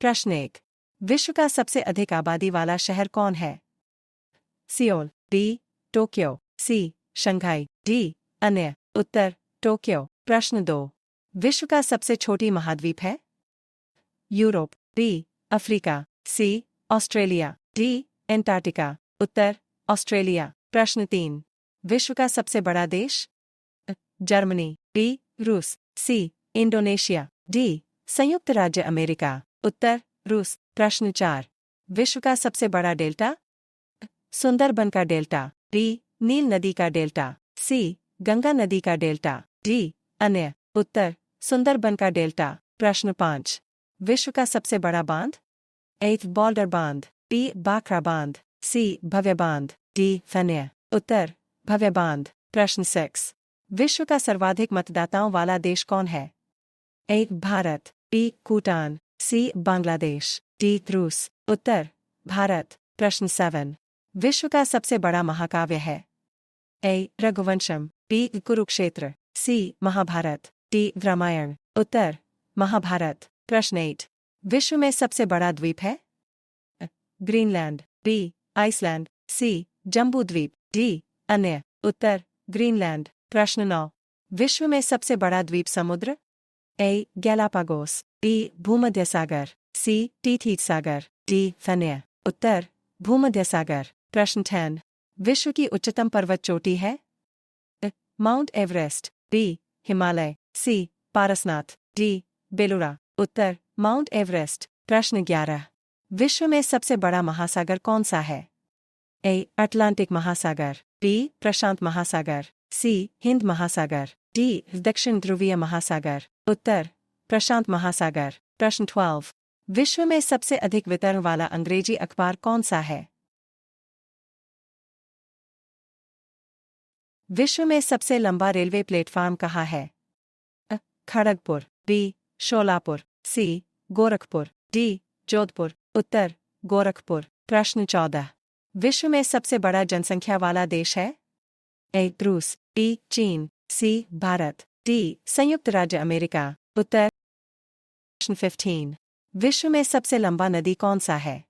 प्रश्न 1। विश्व का सबसे अधिक आबादी वाला शहर कौन है? सियोल, बी टोक्यो, सी शंघाई, डी अन्य। उत्तर टोक्यो। प्रश्न 2। विश्व का सबसे छोटी महाद्वीप है? यूरोप, बी अफ्रीका, सी ऑस्ट्रेलिया, डी एंटार्क्टिका। उत्तर ऑस्ट्रेलिया। प्रश्न 3। विश्व का सबसे बड़ा देश? जर्मनी, बी रूस, सी इंडोनेशिया, डी संयुक्त राज्य अमेरिका। उत्तर रूस। प्रश्न 4। विश्व का सबसे बड़ा डेल्टा? सुंदरबन का डेल्टा, बी नील नदी का डेल्टा, सी गंगा नदी का डेल्टा, डी अन्य। उत्तर सुंदरबन का डेल्टा। प्रश्न 5। विश्व का सबसे बड़ा बांध? एथ बॉल्डर बांध, बी बाखरा बांध, सी भव्य बांध, डी फन्य। उत्तर भव्य बांध। प्रश्न 6। विश्व का सर्वाधिक मतदाताओं वाला देश कौन है? ए भारत, बी भूटान, सी बांग्लादेश, डी रूस। उत्तर भारत। प्रश्न 7। विश्व का सबसे बड़ा महाकाव्य है? ए रघुवंशम, बी कुरुक्षेत्र, सी महाभारत, डी रामायण। उत्तर महाभारत। प्रश्न 8। विश्व में सबसे बड़ा द्वीप है? ग्रीनलैंड, बी आइसलैंड, सी जम्बू द्वीप, डी अन्य। उत्तर ग्रीनलैंड। प्रश्न 9। विश्व में सबसे बड़ा द्वीप समुद्र? ए गैलापागोस, बी भूमध्य सागर, सी टीथीत सागर, डी फन्य। उत्तर भूमध्य सागर। प्रश्न 10। विश्व की उच्चतम पर्वत चोटी है? माउंट एवरेस्ट, बी हिमालय, सी पारसनाथ, डी बेलुरा। उत्तर माउंट एवरेस्ट। प्रश्न 11। विश्व में सबसे बड़ा महासागर कौन सा है? ए अटलांटिक महासागर, बी प्रशांत महासागर, सी हिंद महासागर, डी दक्षिण ध्रुवीय महासागर। उत्तर प्रशांत महासागर। प्रश्न 12। विश्व में सबसे अधिक वितरण वाला अंग्रेजी अखबार कौन सा है? विश्व में सबसे लंबा रेलवे प्लेटफार्म कहाँ है? खड़गपुर, बी शोलापुर, सी गोरखपुर, डी जोधपुर। उत्तर गोरखपुर। प्रश्न 14। विश्व में सबसे बड़ा जनसंख्या वाला देश है? ए रूस, बी चीन, सी भारत, डी संयुक्त राज्य अमेरिका। उत्तर। प्रश्न 15। विश्व में सबसे लंबा नदी कौन सा है?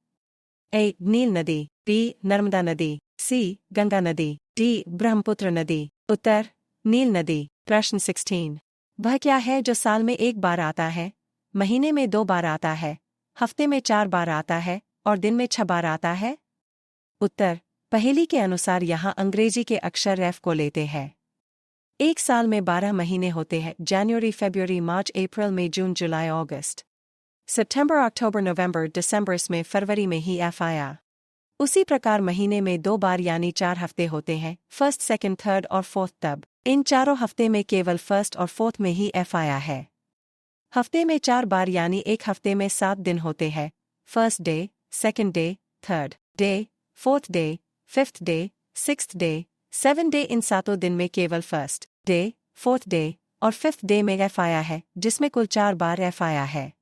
ए नील नदी, बी नर्मदा नदी, सी गंगा नदी, डी ब्रह्मपुत्र नदी। उत्तर नील नदी। प्रश्न 16। वह क्या है जो साल में एक बार आता है, महीने में 2 बार आता है, हफ्ते में 4 बार आता है और दिन में 6 बार आता है? उत्तर पहेली के अनुसार यहाँ अंग्रेजी के अक्षर एफ को लेते हैं। एक साल में 12 महीने होते हैं, जनवरी, फरवरी, मार्च, अप्रैल, मई, जून, जुलाई, अगस्त, सितंबर, अक्टूबर, नवंबर, दिसंबर। इसमें फरवरी में ही एफ आया। उसी प्रकार महीने में 2 बार यानी 4 हफ्ते होते हैं, फर्स्ट, सेकंड, थर्ड और फोर्थ। तब इन चारों हफ्ते में केवल फर्स्ट और फोर्थ में ही एफ आया है। हफ्ते में 4 बार यानी एक हफ्ते में 7 दिन होते हैं, first day, second day, third day, fourth day, fifth day, sixth day, 7 day. इन 7 दिन में केवल फर्स्ट डे, फोर्थ डे और फिफ्थ डे में एफ आया है, जिसमें कुल 4 बार एफ आया है।